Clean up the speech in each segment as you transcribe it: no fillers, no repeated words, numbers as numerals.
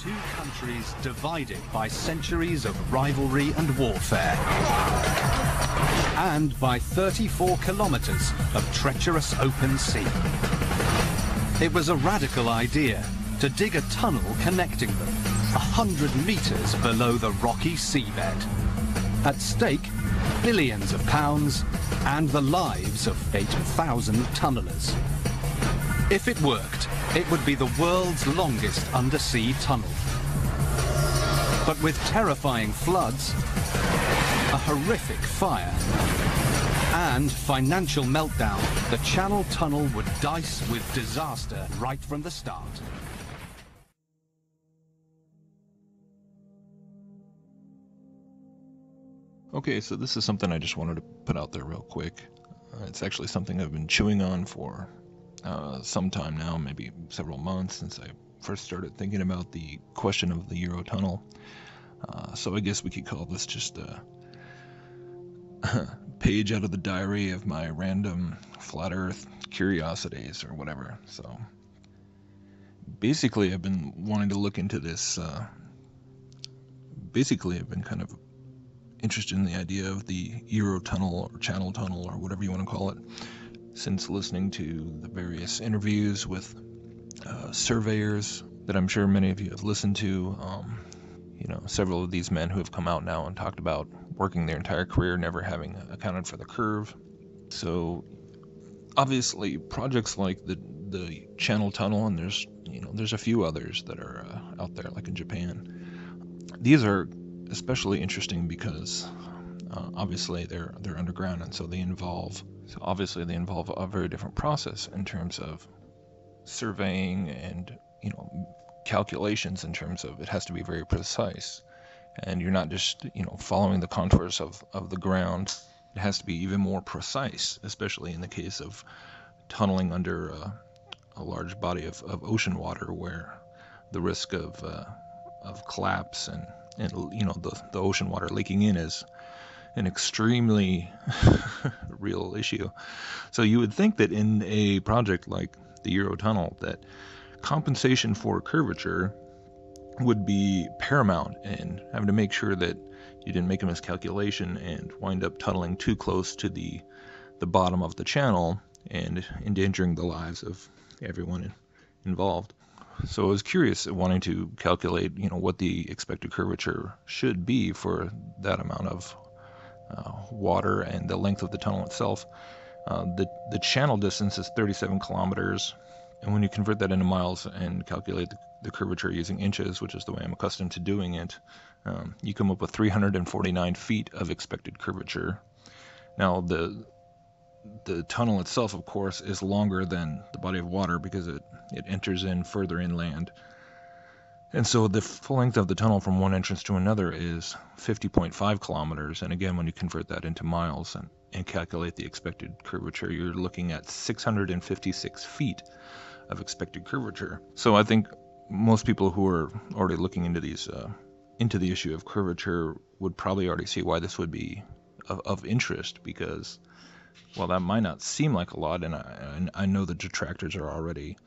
Two countries divided by centuries of rivalry and warfare, and by 34 kilometers of treacherous open sea. It was a radical idea to dig a tunnel connecting them 100 meters below the rocky seabed. At stake, billions of pounds and the lives of 8,000 tunnelers. If it worked, it would be the world's longest undersea tunnel. But with terrifying floods, a horrific fire, and financial meltdown, the Channel Tunnel would dice with disaster right from the start. Okay, so this is something I just wanted to put out there real quick. It's actually something I've been chewing on for some time now, maybe several months since I first started thinking about the question of the Eurotunnel. So I guess we could call this just a page out of the diary of my random flat earth curiosities or whatever. So basically I've been wanting to look into this. Basically I've been kind of interested in the idea of the Eurotunnel or Channel Tunnel or whatever you want to call it, since listening to the various interviews with surveyors that I'm sure many of you have listened to. Several of these men who have come out now and talked about working their entire career never having accounted for the curve. So obviously projects like the Channel Tunnel, and there's a few others that are out there, like in Japan. These are especially interesting because obviously they're underground, and so they involve a very different process in terms of surveying and calculations, in terms of it has to be very precise, and you're not just following the contours of the ground. It has to be even more precise, especially in the case of tunneling under a large body of ocean water, where the risk of collapse and the ocean water leaking in is an extremely real issue. So you would think that in a project like the Eurotunnel, that compensation for curvature would be paramount, and having to make sure that you didn't make a miscalculation and wind up tunneling too close to the bottom of the channel and endangering the lives of everyone involved. So I was curious, wanting to calculate, what the expected curvature should be for that amount of water and the length of the tunnel itself. The channel distance is 37 kilometers, and when you convert that into miles and calculate the curvature using inches, which is the way I'm accustomed to doing it, you come up with 349 feet of expected curvature. Now the tunnel itself, of course, is longer than the body of water because it enters in further inland. And so the full length of the tunnel from one entrance to another is 50.5 kilometers. And again, when you convert that into miles and calculate the expected curvature, you're looking at 656 feet of expected curvature. So I think most people who are already looking into these into the issue of curvature would probably already see why this would be of interest, because while that might not seem like a lot, and I know the detractors are already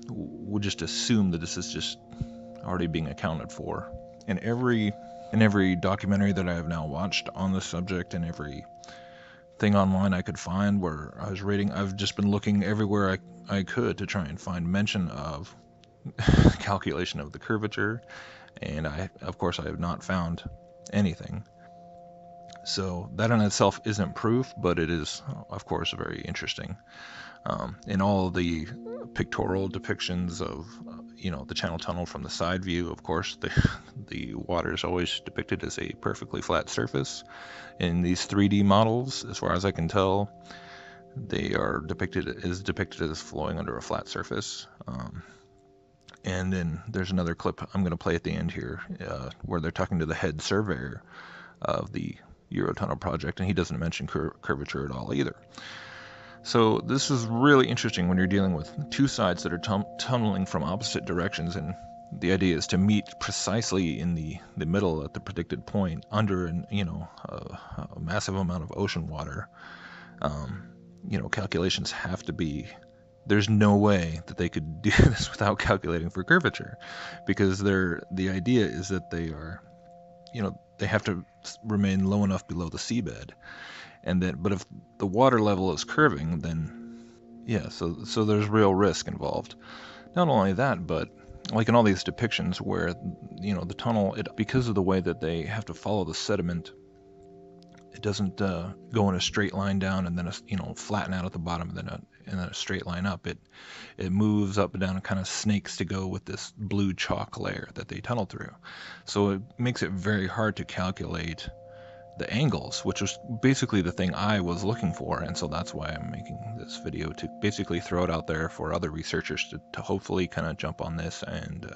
would just assume that this is just already being accounted for. In every documentary that I have now watched on the subject, and every thing online I could find where I was reading, I've just been looking everywhere I could to try and find mention of calculation of the curvature, and of course I have not found anything. So that in itself isn't proof, but it is, of course, very interesting. In all the pictorial depictions of the Channel Tunnel from the side view, of course, the water is always depicted as a perfectly flat surface. In these 3D models, as far as I can tell, they are depicted as flowing under a flat surface. And then there's another clip I'm going to play at the end here, where they're talking to the head surveyor of the Eurotunnel project, and he doesn't mention curvature at all either. So this is really interesting when you're dealing with two sides that are tunneling from opposite directions, and the idea is to meet precisely in the middle at the predicted point under a massive amount of ocean water. Calculations have to be there's no way that they could do this without calculating for curvature, because the idea is that they are, they have to remain low enough below the seabed, but if the water level is curving, then yeah, so there's real risk involved. Not only that, but like in all these depictions where the tunnel, because of the way that they have to follow the sediment, it doesn't go in a straight line down and then flatten out at the bottom and then a straight line up. It moves up and down and kind of snakes to go with this blue chalk layer that they tunnel through. So it makes it very hard to calculate the angles, which was basically the thing I was looking for, and so that's why I'm making this video, to basically throw it out there for other researchers to hopefully kind of jump on this and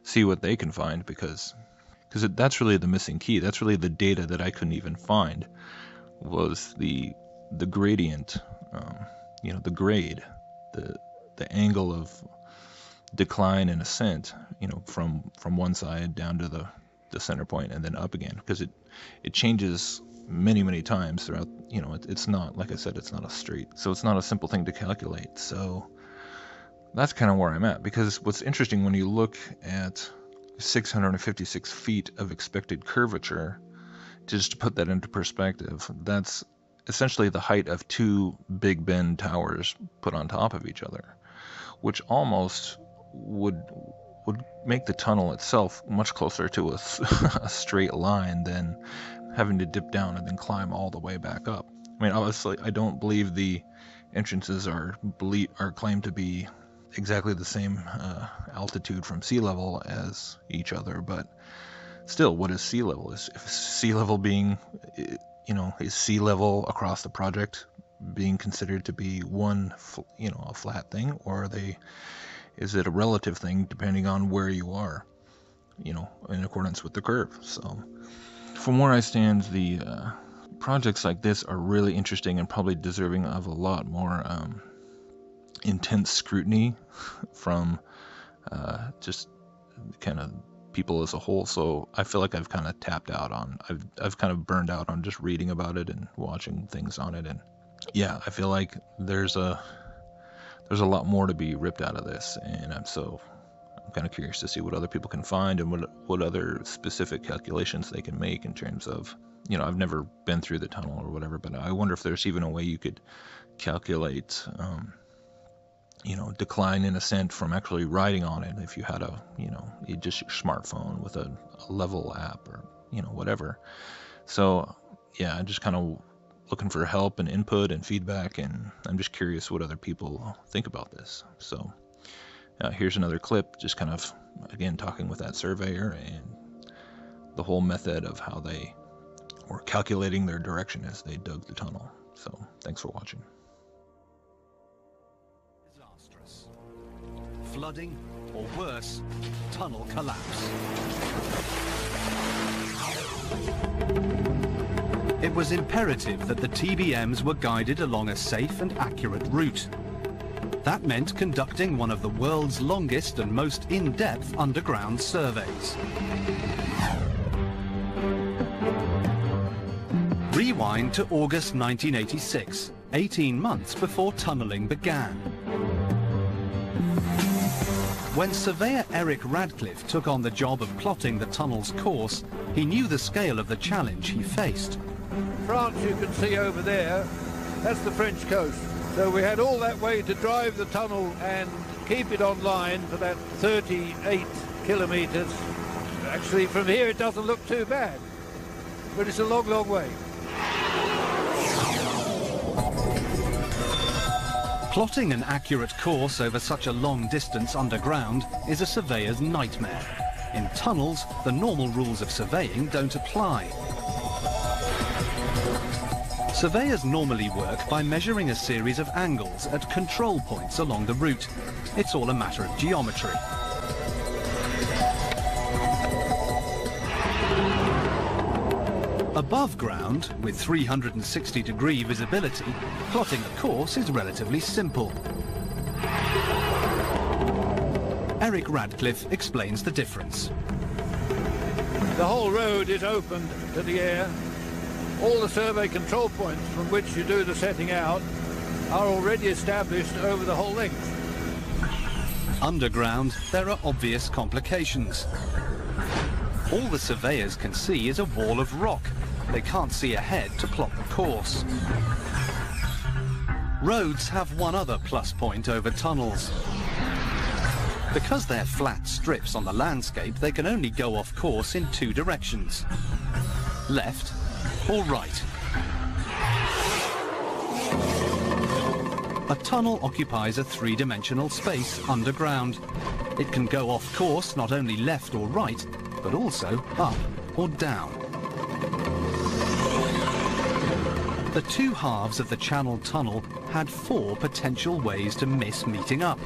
see what they can find, because that's really the missing key. That's really the data that I couldn't even find, was the gradient, the grade, the angle of decline and ascent, from one side down to the center point and then up again, because it changes many times throughout. It's not, like I said, it's not a straight, so it's not a simple thing to calculate. So that's kind of where I'm at, because what's interesting, when you look at 656 feet of expected curvature, just to put that into perspective, that's essentially the height of 2 Big Ben towers put on top of each other, which almost would make the tunnel itself much closer to a straight line than having to dip down and then climb all the way back up. I mean, obviously, I don't believe the entrances are claimed to be exactly the same altitude from sea level as each other, but still, what is sea level? Is sea level being, is sea level across the project being considered to be a flat thing, or is it a relative thing depending on where you are, in accordance with the curve? So from where I stand, the projects like this are really interesting and probably deserving of a lot more intense scrutiny from just kind of people as a whole. So I feel like I've kind of tapped out on, I've kind of burned out on just reading about it and watching things on it. And yeah, I feel like there's a lot more to be ripped out of this, and I'm kind of curious to see what other people can find and what other specific calculations they can make in terms of, I've never been through the tunnel or whatever, but I wonder if there's even a way you could calculate, decline and ascent from actually riding on it, if you had just your smartphone with a level app or, whatever. So yeah, I'm just kind of looking for help and input and feedback, and I'm just curious what other people think about this. So here's another clip, just kind of, again, talking with that surveyor and the whole method of how they were calculating their direction as they dug the tunnel. So thanks for watching. Disastrous. Flooding, or worse, tunnel collapse. It was imperative that the TBMs were guided along a safe and accurate route. That meant conducting one of the world's longest and most in-depth underground surveys. Rewind to August 1986, 18 months before tunneling began. When surveyor Eric Radcliffe took on the job of plotting the tunnel's course, he knew the scale of the challenge he faced. France, you can see over there, that's the French coast. So we had all that way to drive the tunnel and keep it online for that 38 kilometers. Actually, from here it doesn't look too bad, but it's a long, long way. Plotting an accurate course over such a long distance underground is a surveyor's nightmare. In tunnels, the normal rules of surveying don't apply. Surveyors normally work by measuring a series of angles at control points along the route. It's all a matter of geometry. Above ground, with 360-degree visibility, plotting a course is relatively simple. Eric Radcliffe explains the difference. The whole road is opened to the air. All the survey control points from which you do the setting out are already established over the whole length. Underground, there are obvious complications. All the surveyors can see is a wall of rock. They can't see ahead to plot the course. Roads have one other plus point over tunnels. Because they're flat strips on the landscape, they can only go off course in two directions, left or right. A tunnel occupies a three-dimensional space underground. It can go off course not only left or right, but also up or down. The two halves of the channel tunnel had 4 potential ways to miss meeting up.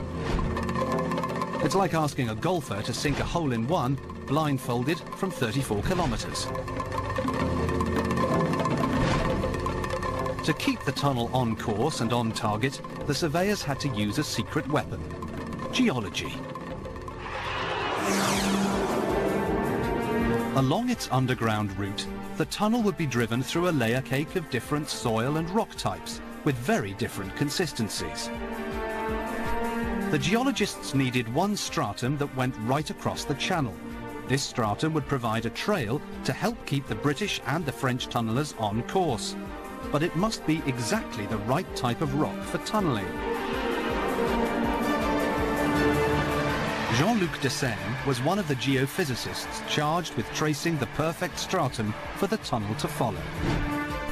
It's like asking a golfer to sink a hole-in-one blindfolded from 34 kilometers. To keep the tunnel on course and on target, the surveyors had to use a secret weapon: geology. Along its underground route, the tunnel would be driven through a layer cake of different soil and rock types with very different consistencies. The geologists needed one stratum that went right across the channel. This stratum would provide a trail to help keep the British and the French tunnellers on course. But it must be exactly the right type of rock for tunnelling. Jean-Luc Desaisnes was one of the geophysicists charged with tracing the perfect stratum for the tunnel to follow.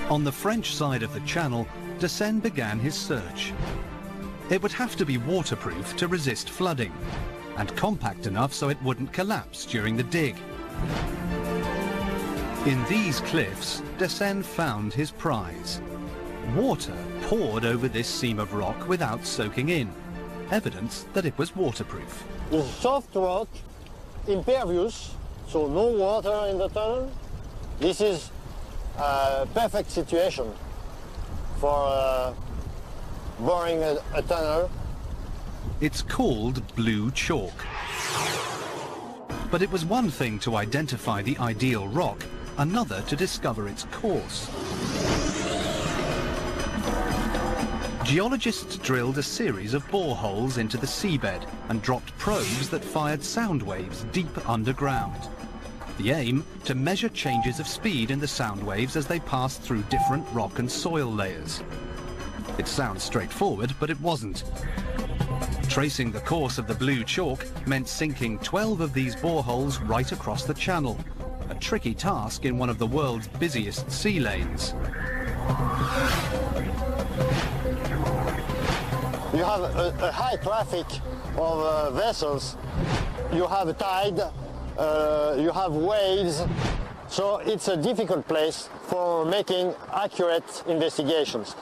On the French side of the channel, Desaisnes began his search. It would have to be waterproof to resist flooding, and compact enough so it wouldn't collapse during the dig. In these cliffs, Desaisnes found his prize. Water poured over this seam of rock without soaking in, evidence that it was waterproof. The soft rock, impervious, so no water in the tunnel. This is a perfect situation for boring a tunnel. It's called blue chalk. But it was one thing to identify the ideal rock, another to discover its course. Geologists drilled a series of boreholes into the seabed and dropped probes that fired sound waves deep underground. The aim, to measure changes of speed in the sound waves as they passed through different rock and soil layers. It sounds straightforward, but it wasn't. Tracing the course of the blue chalk meant sinking 12 of these boreholes right across the channel, a tricky task in one of the world's busiest sea lanes. You have a high traffic of vessels, you have a tide, you have waves, so it's a difficult place for making accurate investigations.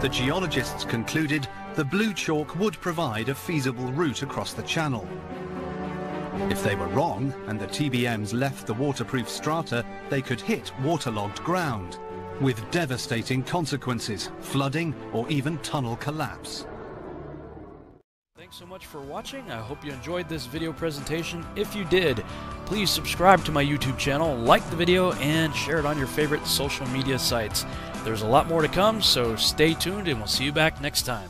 The geologists concluded the blue chalk would provide a feasible route across the channel. If they were wrong and the TBMs left the waterproof strata, they could hit waterlogged ground, with devastating consequences, flooding or even tunnel collapse. Thanks so much for watching. I hope you enjoyed this video presentation. If you did, please subscribe to my YouTube channel, like the video, and share it on your favorite social media sites. There's a lot more to come, so stay tuned and we'll see you back next time.